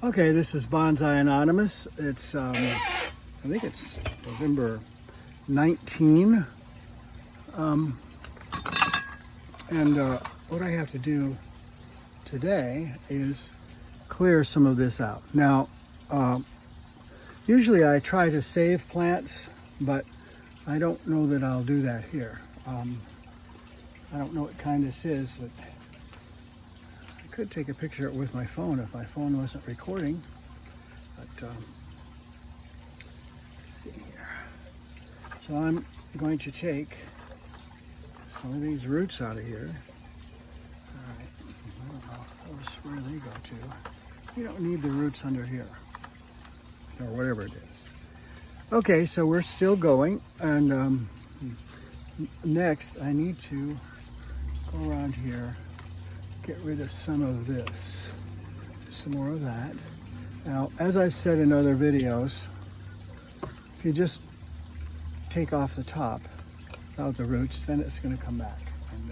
Okay, this is Bonsai Anonymous. It's, I think it's November 19. What I have to do today is clear some of this out. Now, usually I try to save plants, but I don't know that I'll do that here. I don't know what kind this is, but I could take a picture of it with my phone if my phone wasn't recording. But let's see here. So I'm going to take some of these roots out of here. All right, I don't know where they go to. You don't need the roots under here, or whatever it is. Okay, so we're still going, and next I need to go around here, get rid of some of this, some more of that. Now, as I've said in other videos, if you just take off the top of the roots, then it's going to come back. And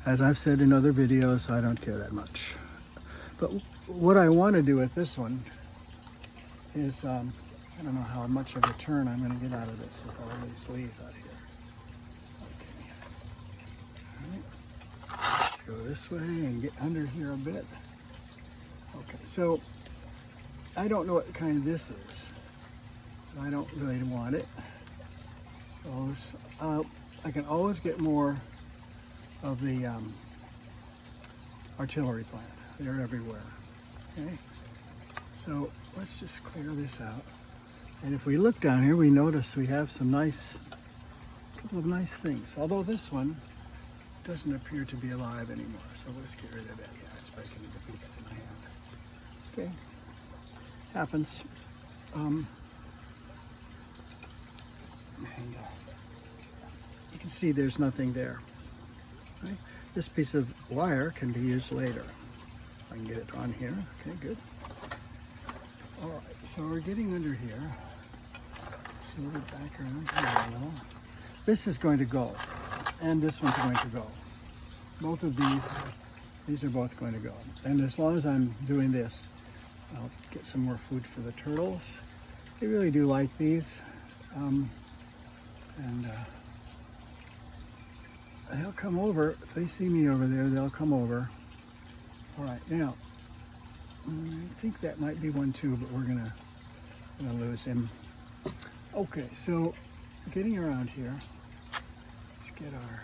as I've said in other videos, I don't care that much. But what I want to do with this one is, I don't know how much of a turn I'm going to get out of this with all these leaves out here. Okay. All right. Let's go this way and get under here a bit. Okay, so I don't know what kind this is. I don't really want it. I can always get more of the artillery plant. They're everywhere. Okay, so let's just clear this out. And if we look down here, we notice we have some couple of nice things. Although this one doesn't appear to be alive anymore. So let's get rid of it. Yeah, it's breaking into pieces in my hand. Okay, happens. You can see there's nothing there. Right? This piece of wire can be used later. I can get it on here. Okay, good. All right, so we're getting under here. So we're back around here now. This is going to go, and this one's going to go. Both of these are both going to go. And as long as I'm doing this, I'll get some more food for the turtles. They really do like these. They'll come over. If they see me over there, they'll come over. All right, now, I think that might be one too, but we're gonna lose him. Okay, so getting around here, let's get our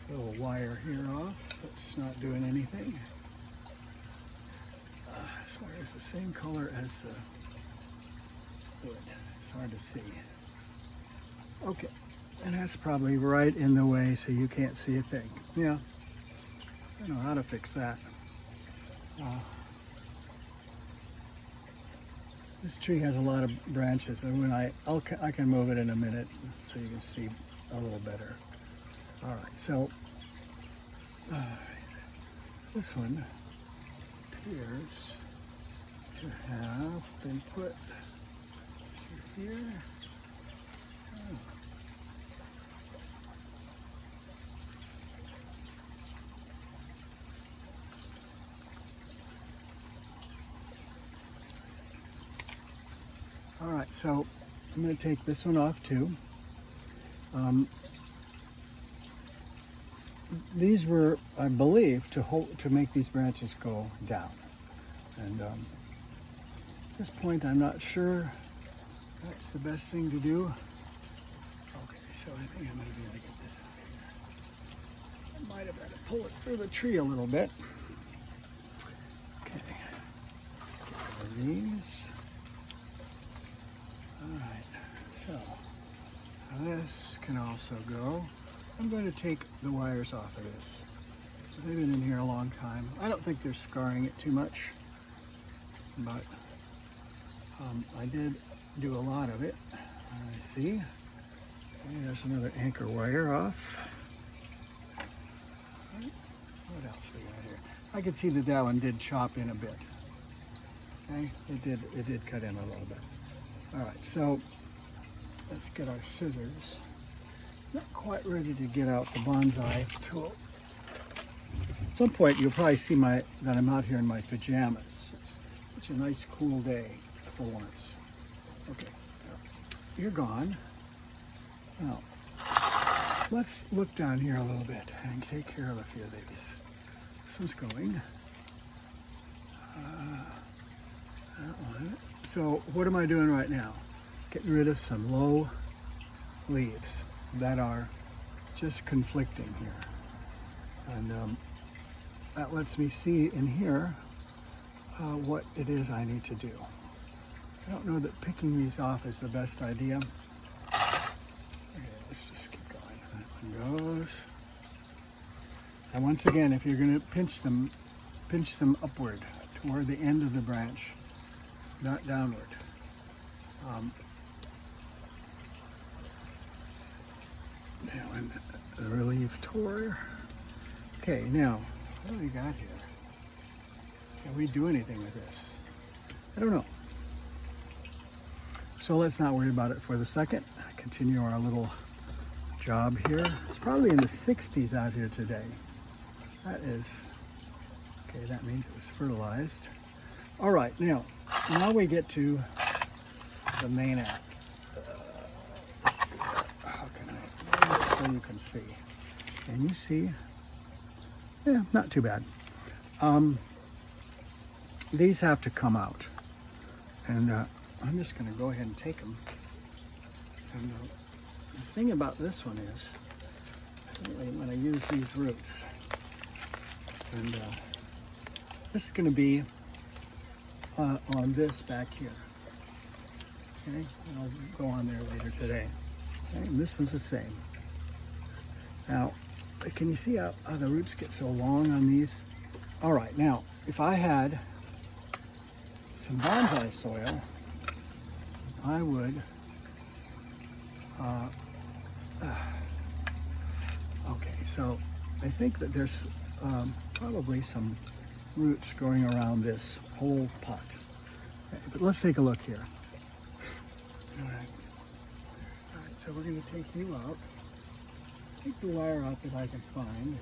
little wire here off. That's not doing anything. This wire is the same color as the wood. It's hard to see. Okay, and that's probably right in the way so you can't see a thing. Yeah, I know how to fix that. This tree has a lot of branches, and when I can move it in a minute so you can see a little better. All right, so this one appears to have been put through here. Oh. All right, so I'm going to take this one off too. These were, I believe, to make these branches go down. And at this point, I'm not sure that's the best thing to do. Okay, so I think I might be able to get this out of here. I might have had to pull it through the tree a little bit. Okay, get these. All right, so this can also go. I'm going to take the wires off of this. They've been in here a long time. I don't think they're scarring it too much, but I did do a lot of it. I see. Okay, there's another anchor wire off. What else we got here? I could see that one did chop in a bit. Okay, it did cut in a little bit. All right, so let's get our scissors. Not quite ready to get out the bonsai tools. some point you'll probably see that I'm out here in my pajamas. It's such a nice cool day for once. Okay, you're gone. Now, let's look down here a little bit and take care of a few of these. This one's going. That one. So what am I doing right now? Getting rid of some low leaves that are just conflicting here. And that lets me see in here what it is I need to do. I don't know that picking these off is the best idea. Okay, let's just keep going. That one goes. And once again, if you're going to pinch them upward toward the end of the branch, not downward. Now, and the relief tour. Okay, now, what do we got here? Can we do anything with this? I don't know. So let's not worry about it for the second. Continue our little job here. It's probably in the 60s out here today. That is, okay, that means it was fertilized. All right, now we get to the main act. How can I, so you can see. Can you see? Yeah, not too bad. These have to come out. And I'm just gonna go ahead and take them. And the thing about this one is, I'm gonna use these roots. And this is gonna be on this back here. Okay, and I'll go on there later today. Okay, and this one's the same. Now, can you see how the roots get so long on these? All right, now, if I had some bonsai soil, I would, okay, so I think that there's probably some roots going around this whole pot. Okay, but let's take a look here. All right, so we're going to take you out. Take the wire out that I can find.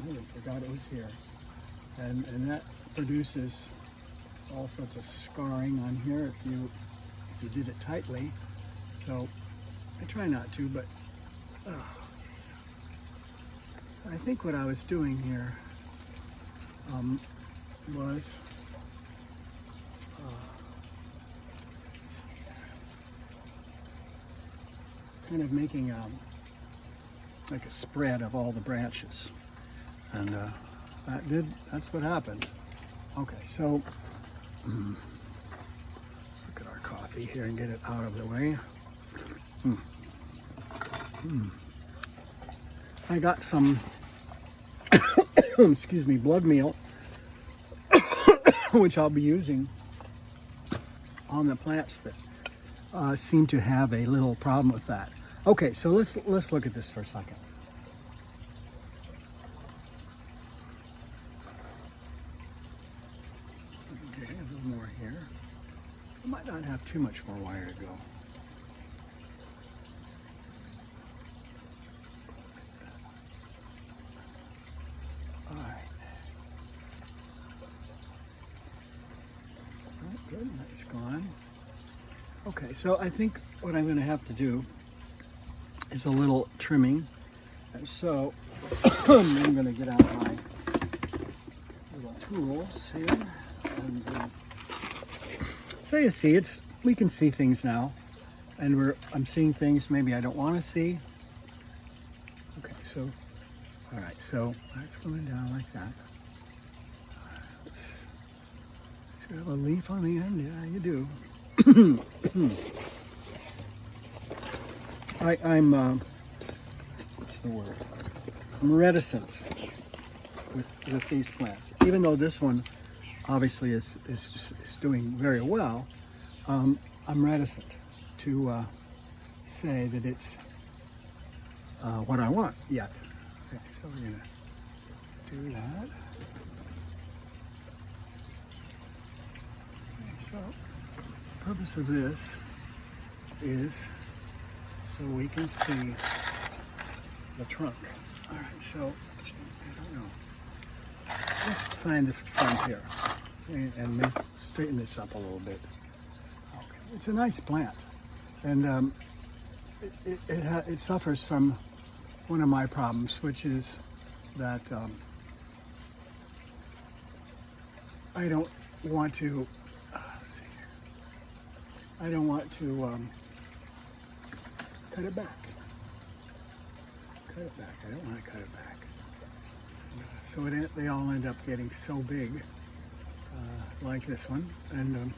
I even forgot it was here. And that produces all sorts of scarring on here if you did it tightly. So I try not to, but I think what I was doing here was kind of making like a spread of all the branches, and that's what happened. Okay, so let's look at our coffee here and get it out of the way. I got some excuse me, blood meal which I'll be using on the plants that seem to have a little problem with that. Okay, so let's look at this for a second. Okay, a little more here. I might not have too much more wire to go. All right. All right, good, that's gone. Okay, so I think what I'm going to have to do is a little trimming. And so I'm going to get out my little tools here. And so you see, we can see things now. And I'm seeing things maybe I don't want to see. Okay, so, all right, so that's going down like that. Let's have a leaf on the end. Yeah, you do. I'm what's the word? I'm reticent with these plants, even though this one obviously is doing very well. I'm reticent to say that it's what I want yet. Okay, so we're gonna do that. Okay, so the purpose of this is so we can see the trunk. All right, so I don't know. just find the front here and straighten this up a little bit. Okay. It's a nice plant, and it suffers from one of my problems, which is that I don't want to. I don't want to cut it back. Cut it back. I don't want to cut it back. So they all end up getting so big, like this one, and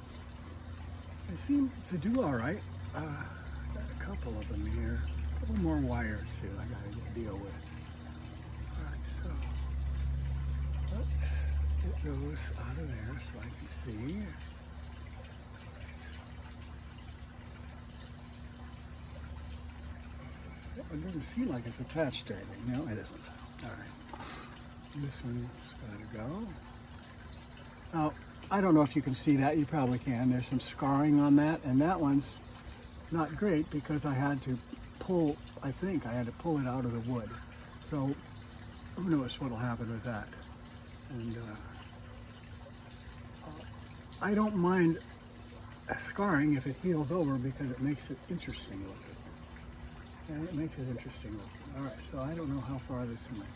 they seem to do all right. I got a couple of them here. A couple more wires too I got to deal with. All right, so let's get those out of there so I can see. It doesn't seem like it's attached to anything. No, it isn't. All right. This one's got to go. Now, I don't know if you can see that. You probably can. There's some scarring on that, and that one's not great because I had to pull, I think I had to pull it out of the wood. So who knows what'll happen with that. And I don't mind scarring if it heals over because it makes it interesting looking. And it makes it interesting looking. All right, so I don't know how far this went.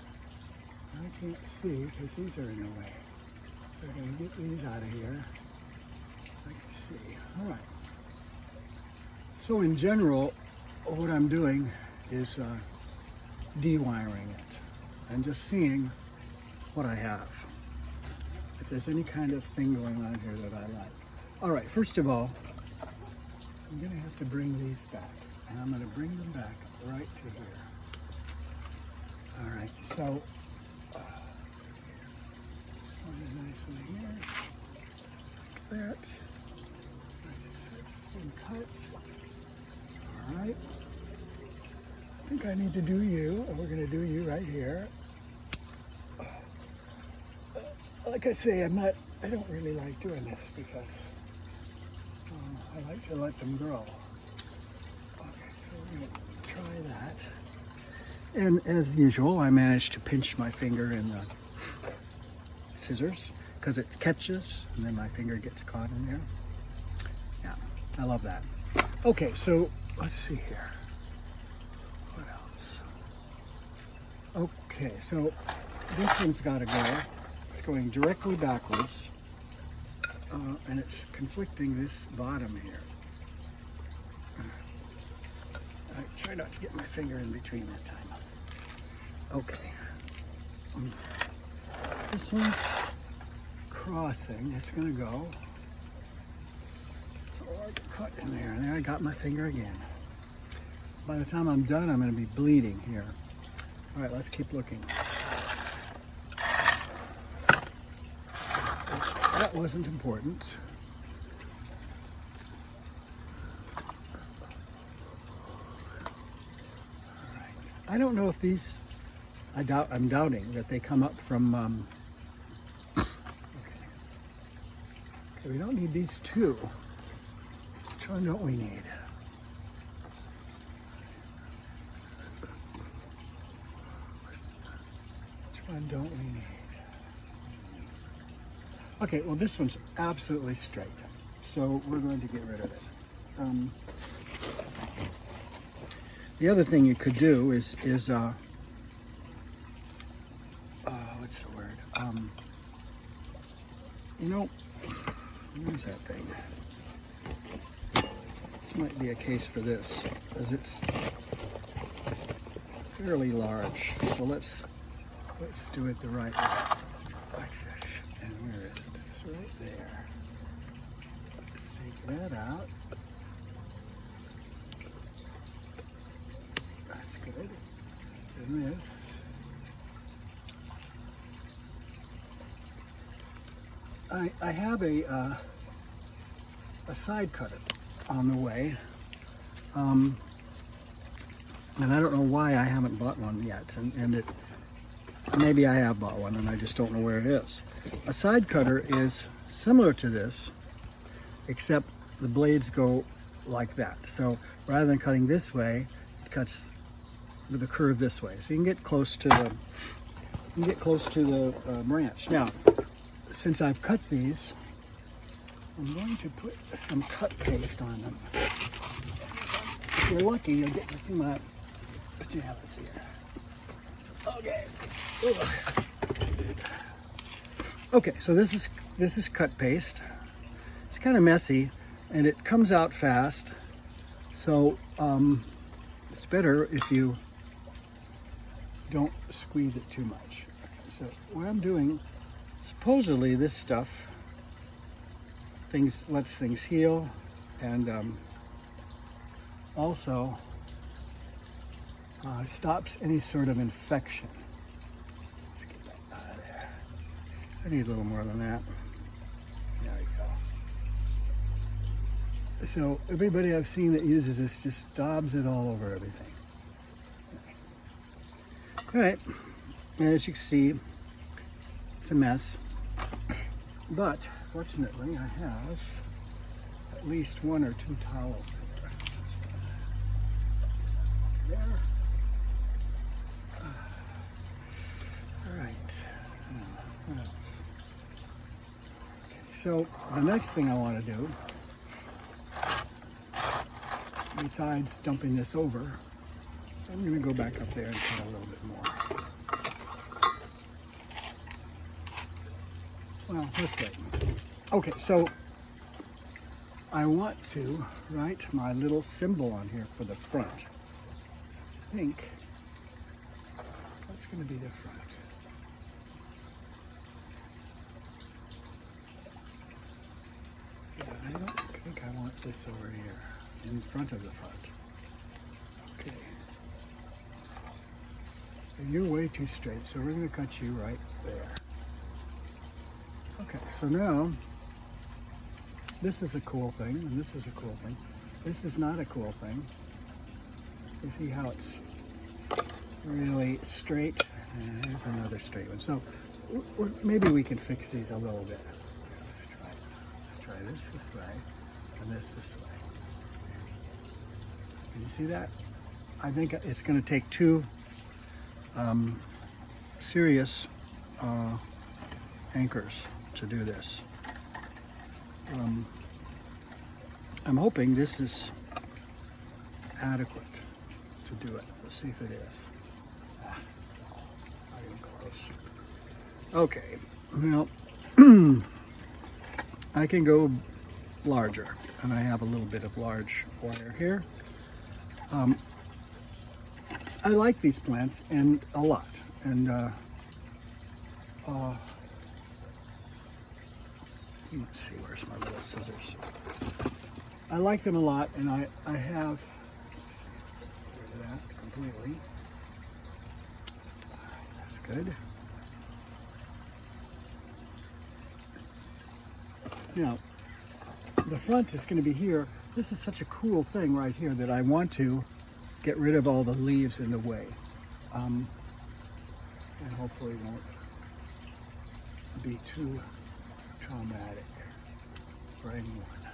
I can't see because these are in the way. So I'm going to get these out of here. I can see. All right. So in general, what I'm doing is de-wiring it and just seeing what I have. If there's any kind of thing going on here that I like. All right, first of all, I'm going to have to bring these back. And I'm going to bring them back right to here. All right, so just find a nice one here. Like that. Nice and cut. All right. I think I need to do you, and we're going to do you right here. Like I say, I don't really like doing this because I like to let them grow. I'm going to try that. And as usual, I managed to pinch my finger in the scissors because it catches and then my finger gets caught in there. Yeah, I love that. Okay, so let's see here. What else? Okay, so this one's got to go. It's going directly backwards and it's conflicting this bottom here. I try not to get my finger in between this time. Okay. This one's crossing. It's going to go. So I cut in there. And there I got my finger again. By the time I'm done, I'm going to be bleeding here. All right, let's keep looking. That wasn't important. I don't know if these, I'm doubting that they come up from, okay, we don't need these two. Which one don't we need? Which one don't we need? Okay, well this one's absolutely straight. So we're going to get rid of it. The other thing you could do is what's the word? You know, where's that thing? This might be a case for this, because it's fairly large. So let's do it the right way. And where is it? It's right there. Let's take that out. That's good. And this. I have a side cutter on the way, and I don't know why I haven't bought one yet, and it maybe I have bought one and I just don't know where it is. A side cutter is similar to this, except the blades go like that. So rather than cutting this way, it cuts with a curve this way. So you can get close to and get close to the branch. Now, since I've cut these, I'm going to put some cut paste on them. If you're lucky, you'll get to see my pajamas here. Okay. Ugh. Okay, so this is cut paste. It's kind of messy, and it comes out fast. So it's better if you don't squeeze it too much. So what I'm doing, supposedly this stuff lets things heal, and also stops any sort of infection. Let's get that out of there. I need a little more than that. There we go. So everybody I've seen that uses this just daubs it all over everything. All right, and as you can see, it's a mess, but fortunately I have at least 1 or 2 towels here. There. All right, what else? Okay, so the next thing I want to do, besides dumping this over, I'm going to go back up there and cut a little bit more. Well, let's wait. Okay, so I want to write my little symbol on here for the front. So I think that's going to be the front. Yeah, I don't think I want this over here, in front of the front. Okay. You're way too straight, so we're going to cut you right there. Okay, so now, this is a cool thing, and this is a cool thing. This is not a cool thing. You see how it's really straight? And here's another straight one. So maybe we can fix these a little bit. Let's try this way, and this way. Can you see that? I think it's going to take 2 serious anchors to do this. I'm hoping this is adequate to do it. Let's see if it is. Not even close. Okay, well, I can go larger, and I have a little bit of large wire here. I like these plants and a lot, and let's see, where's my little scissors? I like them a lot, and I have rid of that completely. That's good. Now, the front is going to be here. This is such a cool thing right here that I want to get rid of all the leaves in the way, and hopefully won't be too traumatic for anyone.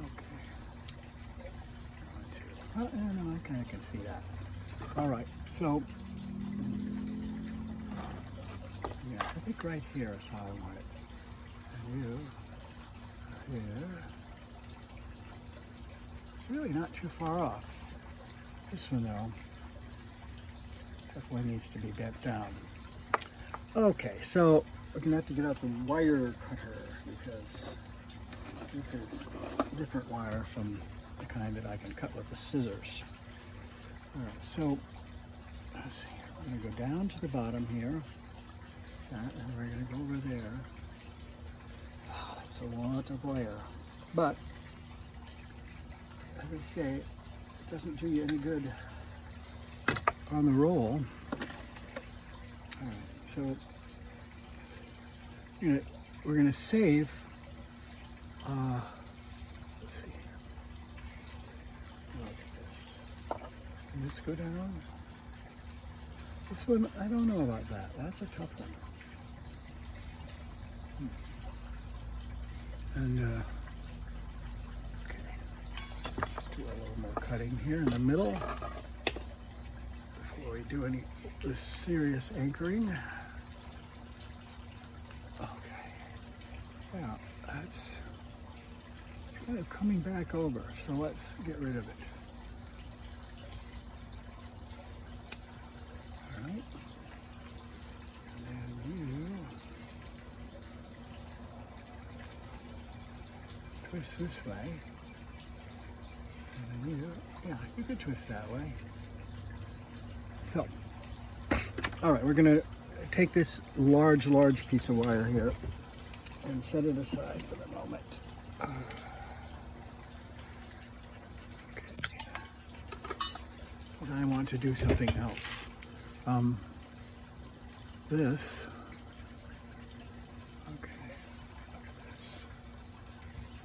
Okay. No, I kind of can see that. All right, so yeah, I think right here is how I want it. And you here. It's really not too far off. This one, though, definitely needs to be bent down. Okay, so we're going to have to get out the wire cutter because this is a different wire from the kind that I can cut with the scissors. All right, so let's see. We're going to go down to the bottom here, and we're going to go over there. Oh, that's a lot of wire, but as I say, it doesn't do you any good on the roll. All right, so we're gonna save. Let's see. Look at this. Can this go down? This one, I don't know about that. That's a tough one. And okay, let's do a little more cutting here in the middle before before we do any serious anchoring. Okay. Now, that's kind of coming back over, so let's get rid of it. All right. And then you twist this way. And then yeah, you could twist that way. So, all right, we're gonna take this large piece of wire here and set it aside for the moment. Okay. And I want to do something else. This, okay, look at this.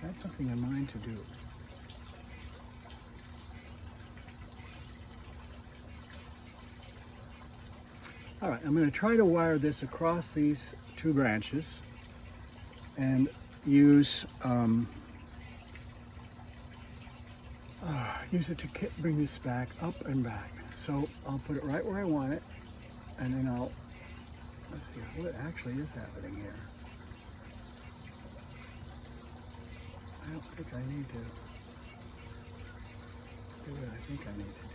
I had something in mind to do. All right, I'm going to try to wire this across these two branches and use it to bring this back up and back. So I'll put it right where I want it, and then let's see what actually is happening here. I don't think I need to do what I think I need to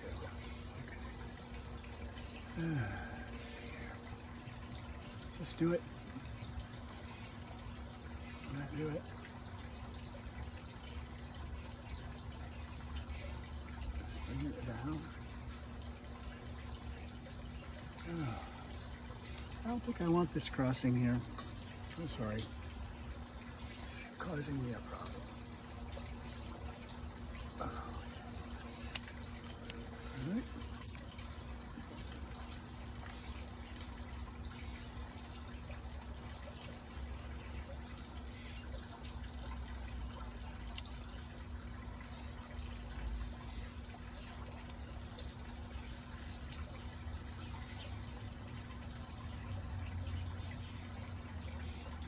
do. Okay. Just do it. Not do it. Just bring it down. Oh. I don't think I want this crossing here. I'm sorry. It's causing me a problem. Oh. All right.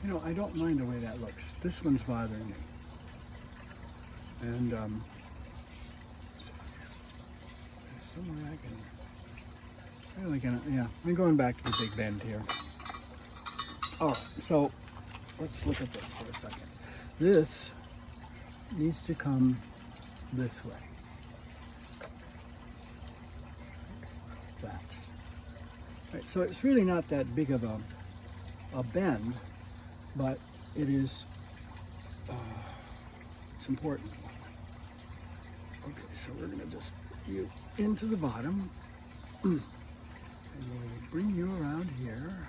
You know, I don't mind the way that looks. This one's bothering me. And somewhere I can really yeah, I'm going back to the big bend here. All right, so let's look at this for a second. This needs to come this way. That. Right, so it's really not that big of a bend, but it is, it's important. Okay, so we're gonna just put you into the bottom, and we'll bring you around here,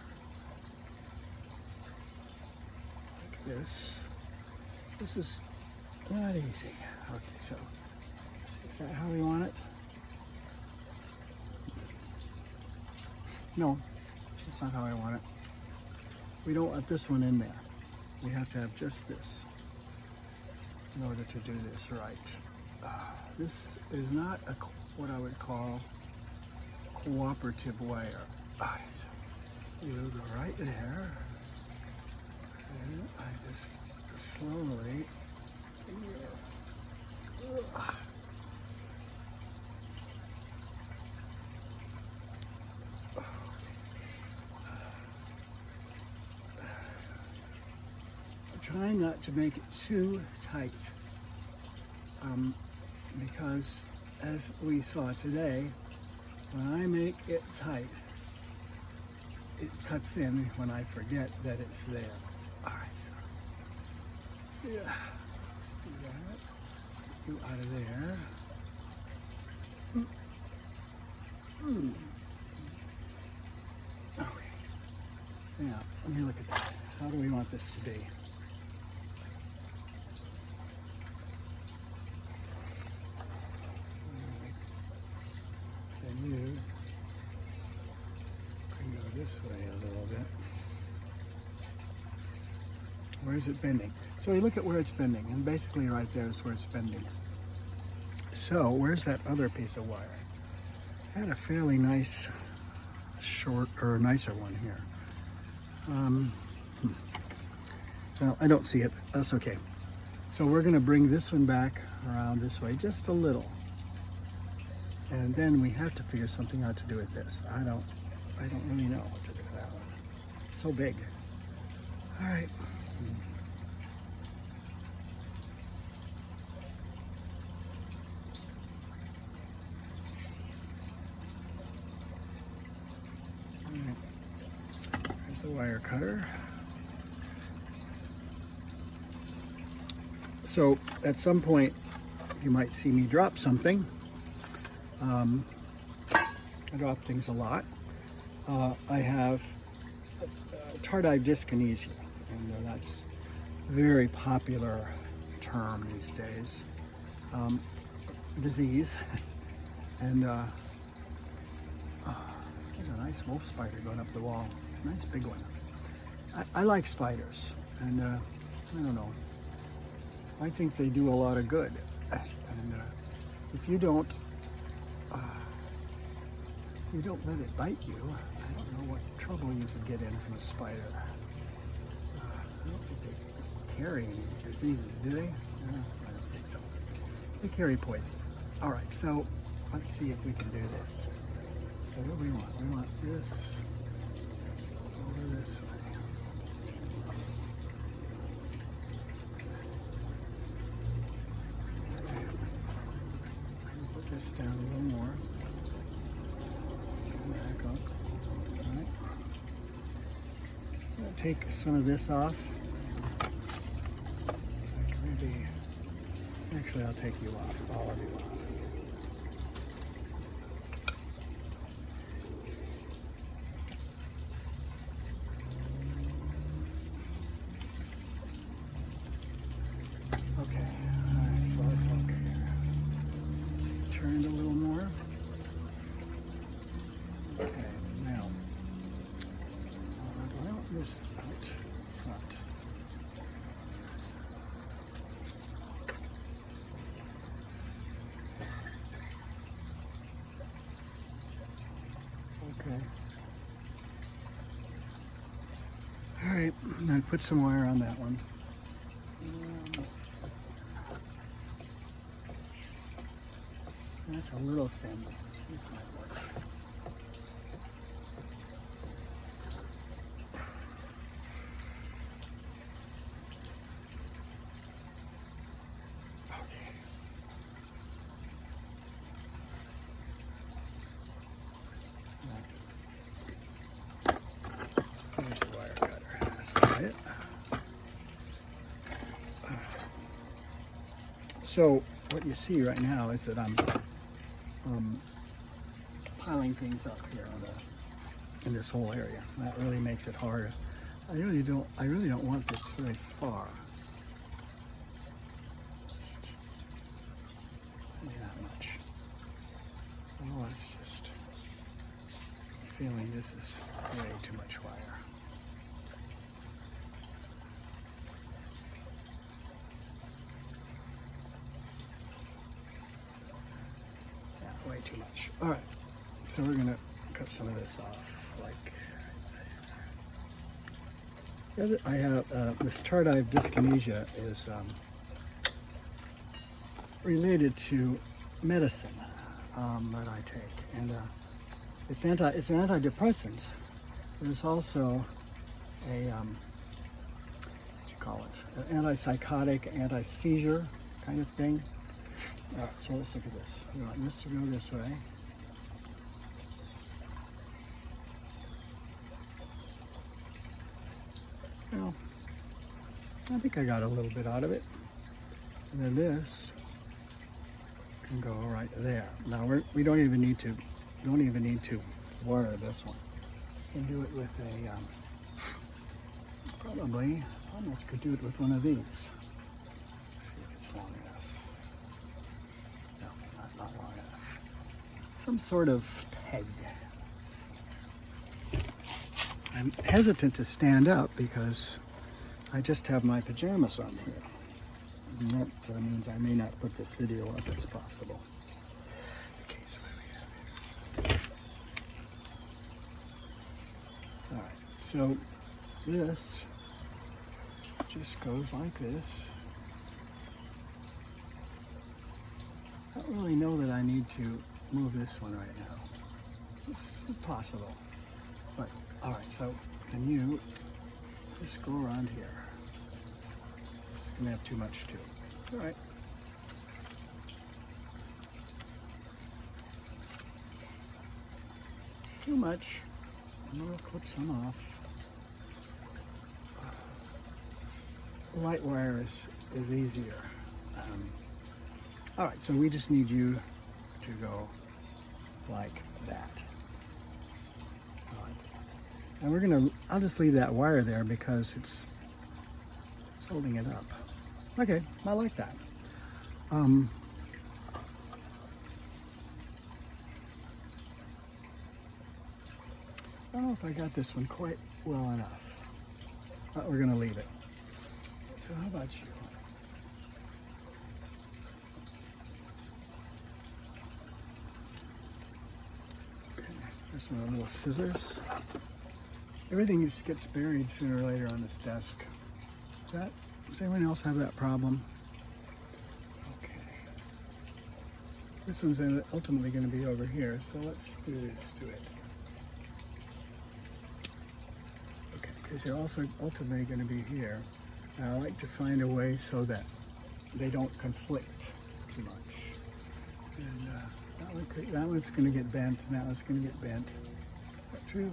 like this. This is not easy. Okay, so, is that how we want it? No, that's not how I want it. We don't want this one in there. We have to have just this in order to do this right. This is not what I would call cooperative wire. All right, you go right there, and I just slowly. Try not to make it too tight, because as we saw today, when I make it tight, it cuts in when I forget that it's there. All right, so, yeah, let's do that. Get you out of there. Okay, now let me look at that. How do we want this to be? You can go this way a little bit. Where is it bending? So we look at where it's bending, and basically right there is where it's bending. So where's that other piece of wire? I had a fairly nice nicer one here. Well, I don't see it. That's okay. So we're going to bring this one back around this way just a little. And then we have to figure something out to do with this. I don't really know what to do with that one. It's so big. All right. There's the wire cutter. So at some point you might see me drop something. I drop things a lot. I have tardive dyskinesia, and that's a very popular term these days. Disease. And there's a nice wolf spider going up the wall. It's a nice big one. I like spiders, and I don't know. I think they do a lot of good. And if you don't let it bite you, I don't know what trouble you could get in from a spider. I don't think they carry any diseases, do they? I don't think so. They carry poison. All right, so let's see if we can do this. So what do we want? We want this over this way. Put this down a little more. Back up. All right. I'm going to take some of this off. Maybe, actually, I'll take you off, all of you off. Okay, all right, so that's okay here. So it's turned a little more. Okay, now, do I want this out front? Okay. All right, I'm going to put some wire on that one. That's a little thin. This might work. There's the wire cutter. That's it. So what you see right now is that I'm piling things up here in this whole area. That really makes it hard. I really don't want this very far. Just maybe that much. Oh, it's just feeling this is way too much wire. Way too much. All right, so we're gonna cut some of this off, like there. I have this tardive dyskinesia is related to medicine that I take, and it's an antidepressant, but it's also a what you call it, an antipsychotic, anti-seizure kind of thing. All right, so let's look at this. We want this to go this way. Well, I think I got a little bit out of it. And then this can go right there. Now we don't even need to wire this one. You can do it with a probably almost could do it with one of these. Let's see if it's long enough. Not long enough. Some sort of peg. I'm hesitant to stand up because I just have my pajamas on here. And that means I may not put this video up as possible. Okay, so what do we have here? All right, so this just goes like this. I don't really know that I need to move this one right now. It's possible. But, all right, so can you just go around here? This is going to have too much too. All right. Too much. I'm going to clip some off. Light wire is easier. All right, so we just need you to go like that. And I'll just leave that wire there because it's holding it up. Okay, I like that. I don't know if I got this one quite well enough, but we're gonna leave it. So how about you? Okay, there's my little scissors. Everything just gets buried sooner or later on this desk. Does anyone else have that problem? Okay. This one's ultimately going to be over here, so let's do this to it. Okay, because you're also ultimately going to be here. And I like to find a way so that they don't conflict too much. And that one's going to get bent, and that one's going to get bent. Is that true?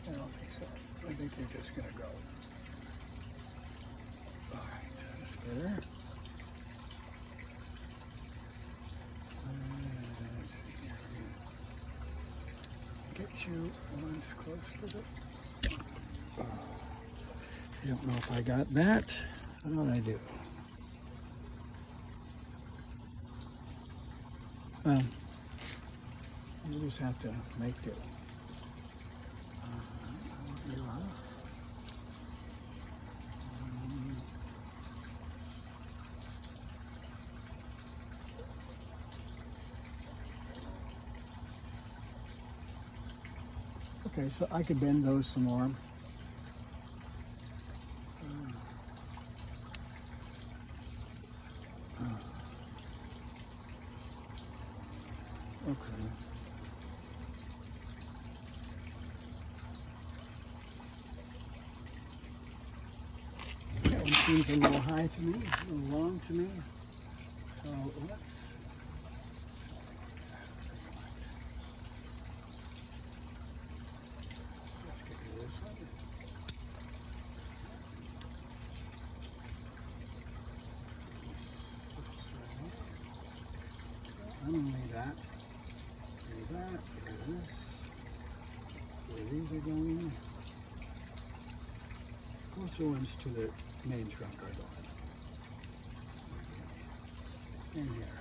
I don't think so. I think you're just going to go. All right, that's better. Let's see here. Get you one close to it. Oh, I don't know if I got that. I thought I do. Well, you just have to make do. Okay, so I could bend those some more. Okay. That one seems a little high to me, a little long to me. So let's get rid of this one. I'm gonna leave that. Leave that. Leave this. Where these are going. Closer ones to the main trunk are going. Same here.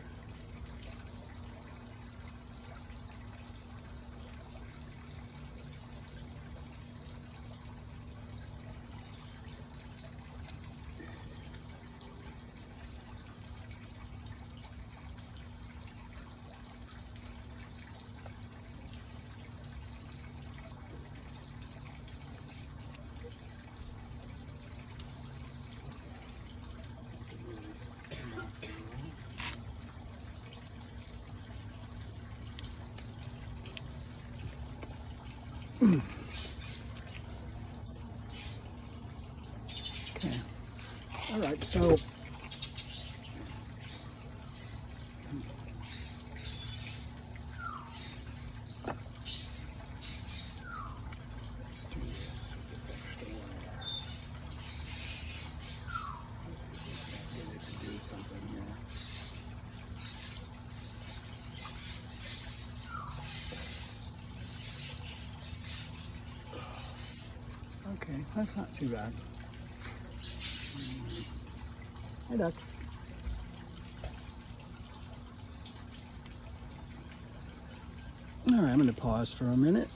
Okay. All right, so okay, that's not too bad. Hi, ducks. All right, I'm going to pause for a minute.